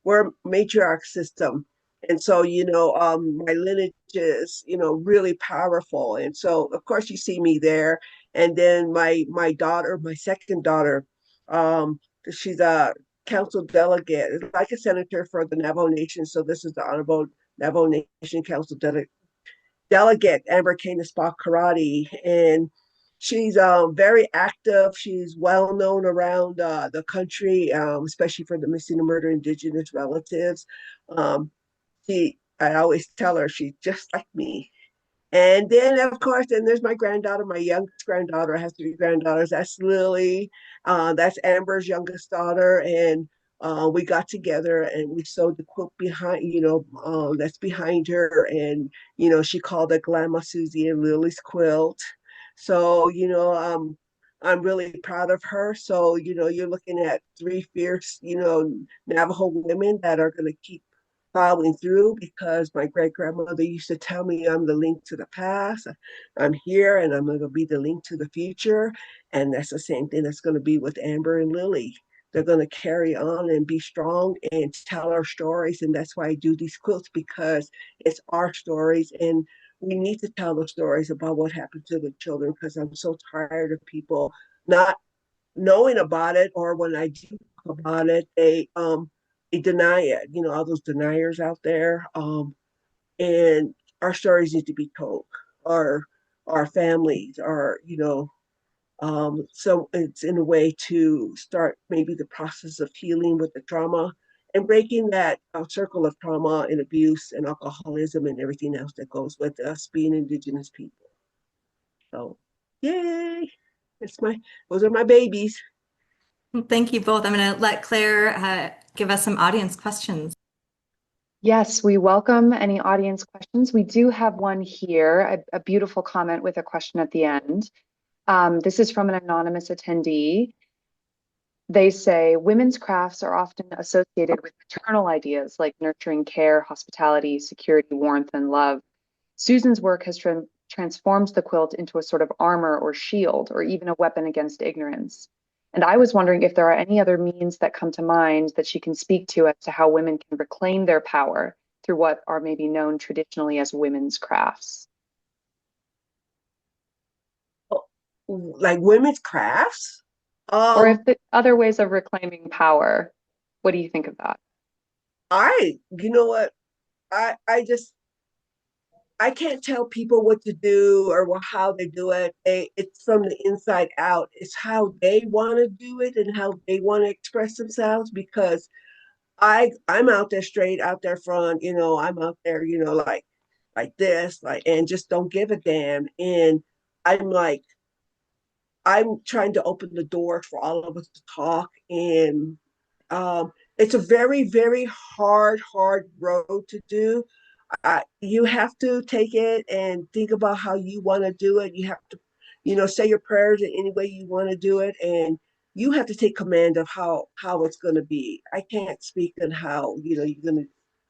we're a matriarch system. And so, my lineage is, really powerful. And so, of course, you see me there. And then my daughter, my second daughter, she's a council delegate, like a senator for the Navajo Nation. So this is the Honorable Navajo Nation Council delegate, Amber Canispa Karate. And she's very active. She's well known around the country, especially for the missing and murdered Indigenous relatives. I always tell her she's just like me. And then, of course, then there's my granddaughter, my youngest granddaughter. I have 3 granddaughters. That's Lily. That's Amber's youngest daughter. And we got together and we sewed the quilt behind, that's behind her. And, she called it Grandma Susie and Lily's quilt. So, I'm really proud of her. So, you're looking at 3 fierce, Navajo women that are going to keep following through, because my great grandmother used to tell me I'm the link to the past. I'm here and I'm going to be the link to the future. And that's the same thing that's going to be with Amber and Lily. They're going to carry on and be strong and tell our stories. And that's why I do these quilts, because it's our stories. And we need to tell the stories about what happened to the children, because I'm so tired of people not knowing about it, or when I do talk about it, they deny it. All those deniers out there. And our stories need to be told. Our families are, so it's in a way to start maybe the process of healing with the trauma and breaking that circle of trauma and abuse and alcoholism and everything else that goes with us being Indigenous people. So, yay! Those are my babies. Thank you both. I'm going to let Claire give us some audience questions. Yes, we welcome any audience questions. We do have one here, a beautiful comment with a question at the end. This is from an anonymous attendee. They say women's crafts are often associated with maternal ideas like nurturing care, hospitality, security, warmth, and love. Susan's work has transformed the quilt into a sort of armor or shield, or even a weapon against ignorance. And I was wondering if there are any other means that come to mind that she can speak to as to how women can reclaim their power through what are maybe known traditionally as women's crafts. Like women's crafts? Or if the other ways of reclaiming power, what do you think of that? You know what? I can't tell people what to do or how they do it. It's from the inside out. It's how they want to do it and how they want to express themselves. Because I'm out there straight out there front. I'm out there. Like this, and just don't give a damn. And I'm like, I'm trying to open the door for all of us to talk. And it's a very, very hard road to do. You have to take it and think about how you want to do it. You have to, say your prayers in any way you want to do it, and you have to take command of how it's going to be. I can't speak on how you're going to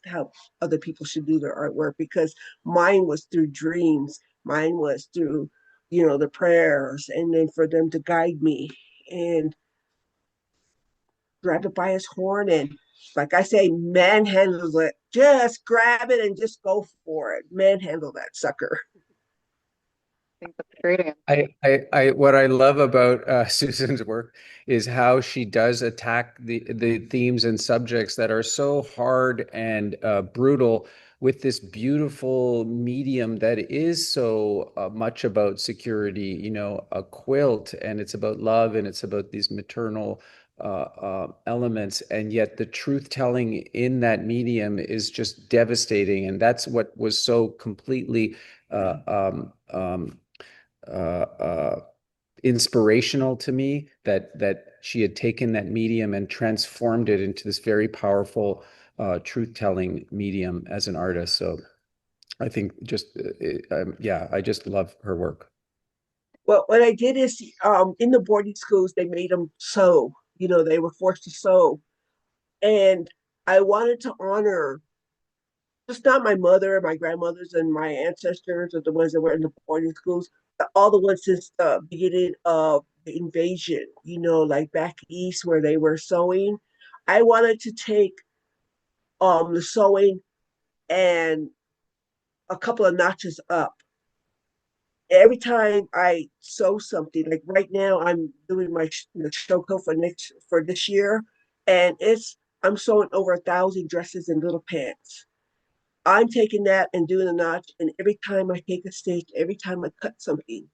how other people should do their artwork, because mine was through dreams. Mine was through the prayers, and then for them to guide me and grab it by his horn and, like I say, manhandle it. Just grab it and just go for it. Manhandle that sucker. I think that's a great answer. What I love about Susan's work is how she does attack the themes and subjects that are so hard and brutal with this beautiful medium that is so much about security, a quilt, and it's about love, and it's about these maternal elements, and yet the truth telling in that medium is just devastating, and that's what was so completely uh, uh, inspirational to me, that she had taken that medium and transformed it into this very powerful truth-telling medium as an artist. So I think just yeah, I just love her work. Well, what I did is, in the boarding schools, they made them sew. They were forced to sew. And I wanted to honor just not my mother and my grandmothers and my ancestors, or the ones that were in the boarding schools, but all the ones since the beginning of the invasion, like back east where they were sewing. I wanted to take the sewing and a couple of notches up. Every time I sew something, like right now, I'm doing my show coat for this year, and I'm sewing over 1,000 dresses and little pants. I'm taking that and doing a notch, and every time I take a stitch, every time I cut something,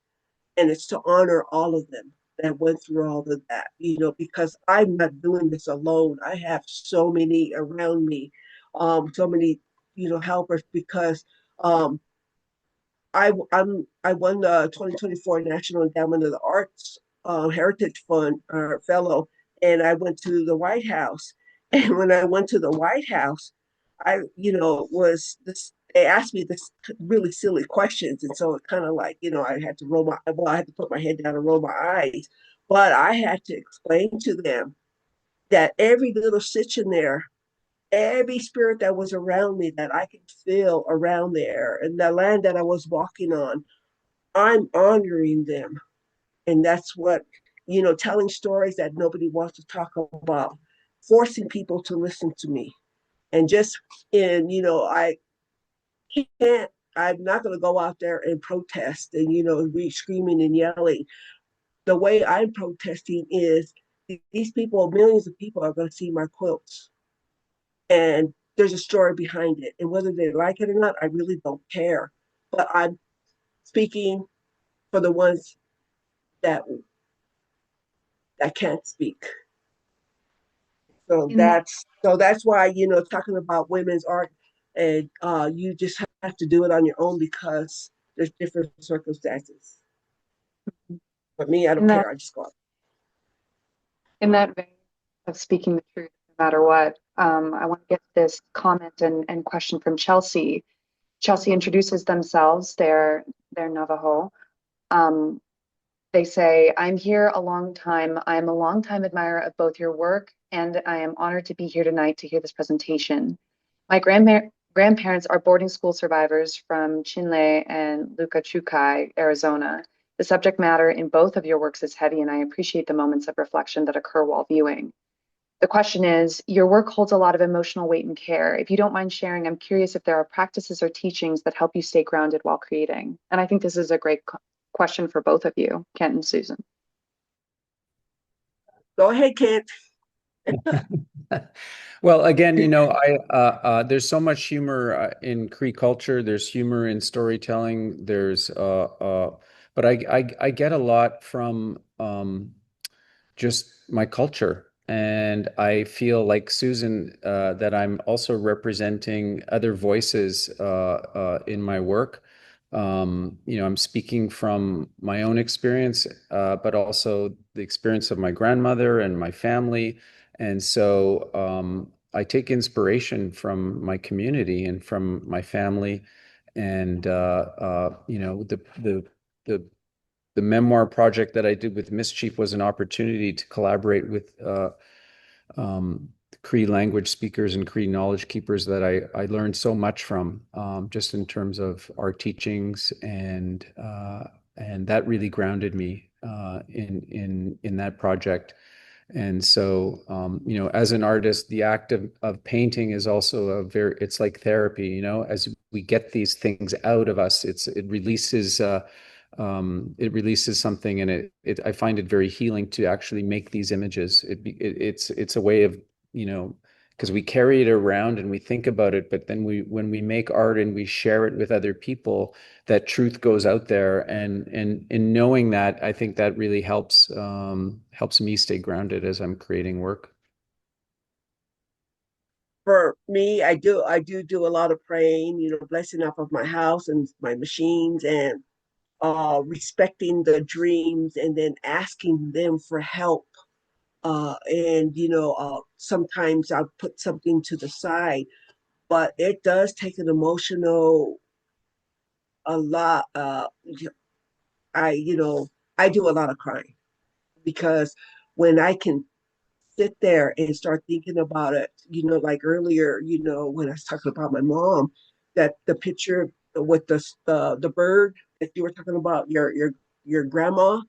and it's to honor all of them that went through all of that, because I'm not doing this alone. I have so many around me, so many, helpers, because um, I won the 2024 National Endowment of the Arts Heritage Fund fellow, and I went to the White House. And when I went to the White House, I was this. They asked me this really silly questions, and so it kind of like, I had to I had to put my head down and roll my eyes, but I had to explain to them that every little stitch in there, every spirit that was around me that I could feel around there, and the land that I was walking on, I'm honoring them. And that's what, telling stories that nobody wants to talk about, forcing people to listen to me. And just I can't, I'm not going to go out there and protest and, be screaming and yelling. The way I'm protesting is these people, millions of people are going to see my quilts. And there's a story behind it. And whether they like it or not, I really don't care. But I'm speaking for the ones that can't speak. So that's why, talking about women's art, and you just have to do it on your own, because there's different circumstances. For me, I In don't that, care. I just go out. in that vein of speaking the truth, no matter what, I want to get this comment and question from Chelsea. Chelsea introduces themselves. They're Navajo. Um, They say, I'm here a long time. I'm a longtime admirer of both your work, and I am honored to be here tonight to hear this presentation. My grandparents are boarding school survivors from Chinle and Lucachucay, Arizona. The subject matter in both of your works is heavy, and I appreciate the moments of reflection that occur while viewing. The question is, your work holds a lot of emotional weight and care. If you don't mind sharing, I'm curious if there are practices or teachings that help you stay grounded while creating. And I think this is a great question for both of you, Kent and Susan. Go ahead, Kent. Well, again, there's so much humor in Cree culture. There's humor in storytelling. But I get a lot from just my culture. And I feel like Susan, that I'm also representing other voices in my work. I'm speaking from my own experience, but also the experience of my grandmother and my family. And so I take inspiration from my community and from my family. And the memoir project that I did with Mischief was an opportunity to collaborate with Cree language speakers and Cree knowledge keepers that I learned so much from, just in terms of our teachings, and that really grounded me in that project. And so, as an artist, the act of painting is also it's like therapy, as we get these things out of us, it releases something, and I find it very healing to actually make these images. It's a way of, because we carry it around and we think about it, but then when we make art and we share it with other people, that truth goes out there, and in knowing that, I think that really helps me stay grounded as I'm creating work. For me, I do a lot of praying, blessing off of my house and my machines, and respecting the dreams, and then asking them for help. And sometimes I'll put something to the side, but it does take an emotional a lot. I you know I do a lot of crying, because when I can sit there and start thinking about it, like earlier, when I was talking about my mom, that the picture with the bird that you were talking about, your grandma.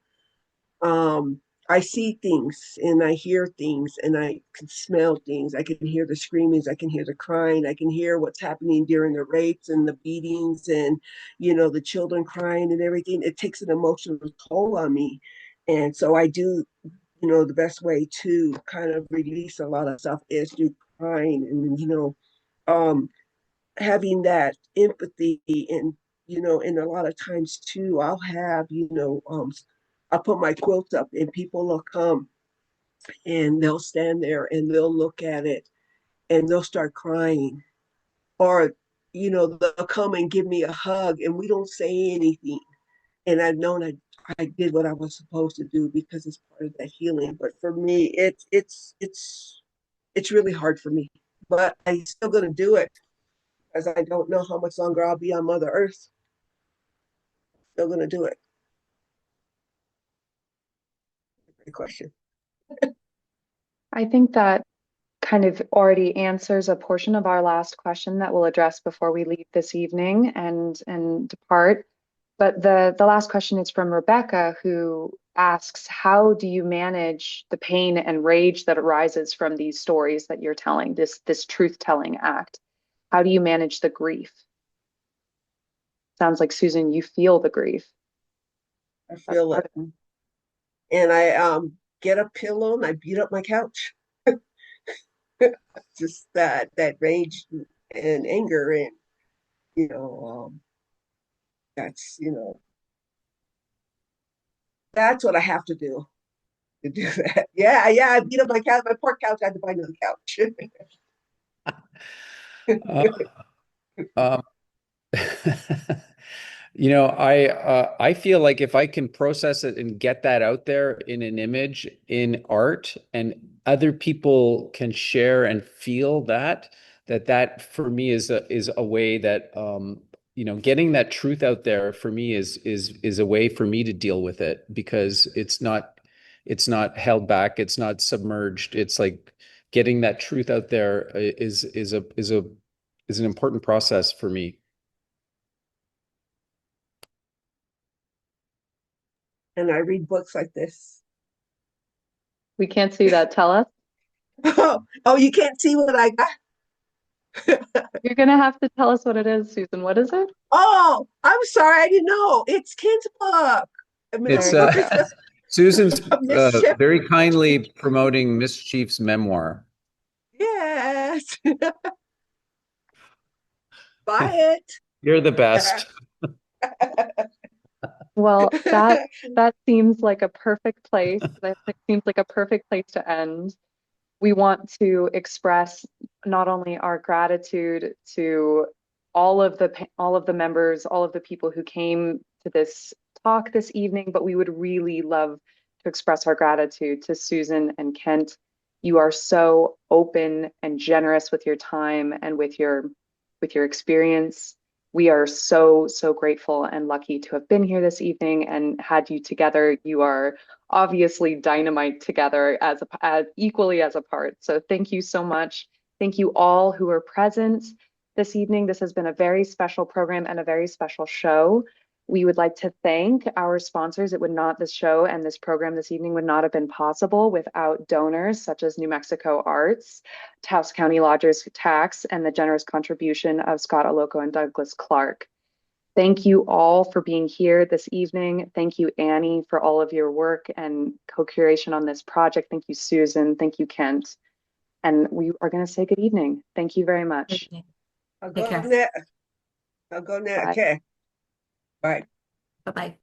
um I see things and I hear things and I can smell things. I can hear the screamings, I can hear the crying, I can hear what's happening during the rapes and the beatings, and the children crying and everything. It takes an emotional toll on me. And so I do, the best way to kind of release a lot of stuff is through crying, and um having that empathy. And a lot of times too, I'll put my quilt up and people will come and they'll stand there and they'll look at it and they'll start crying. Or, they'll come and give me a hug and we don't say anything. And I've known I did what I was supposed to do, because it's part of that healing. But for me, it's really hard for me. But I'm still gonna do it, as I don't know how much longer I'll be on Mother Earth. Still gonna do it. Great question. I think that kind of already answers a portion of our last question that we'll address before we leave this evening and depart. But the last question is from Rebecca, who asks, how do you manage the pain and rage that arises from these stories that you're telling, this truth-telling act? How do you manage the grief? Sounds like, Susan, you feel the grief. I feel it. And I get a pillow and I beat up my couch. Just that rage and anger, and you know that's that's what I have to do that. Yeah, I beat up my couch, my poor couch. I had to buy another couch. Uh, um, I feel like if I can process it and get that out there in an image, in art, and other people can share and feel that for me is a way that getting that truth out there for me is a way for me to deal with it, because it's not held back, it's not submerged. It's like getting that truth out there is an important process for me. And I read books like this. We can't see that. Tell us. Oh, you can't see what I got? You're going to have to tell us what it is, Susan. What is it? Oh, I'm sorry, I didn't know. It's Kent's book. It's There you go. Susan's Mischief. very kindly promoting Mischief's memoir. Yes. Buy it. You're the best. Well, that seems like a perfect place. That seems like a perfect place to end. We want to express not only our gratitude to all of the members, all of the people who came to this talk this evening, but we would really love to express our gratitude to Susan and Kent. You are so open and generous with your time and with your experience. We are so grateful and lucky to have been here this evening and had you together. You are obviously dynamite together as equally as apart. So thank you so much. Thank you all who were present this evening. This has been a very special program and a very special show. We would like to thank our sponsors. This show and this program this evening would not have been possible without donors such as New Mexico Arts, Taos County Lodgers Tax, and the generous contribution of Scott Aloco and Douglas Clark. Thank you all for being here this evening. Thank you, Annie, for all of your work and co-curation on this project. Thank you, Susan. Thank you, Kent. And we are going to say good evening. Thank you very much. I'll Take go care. net. I'll go net. Bye. Okay. Bye. Bye-bye.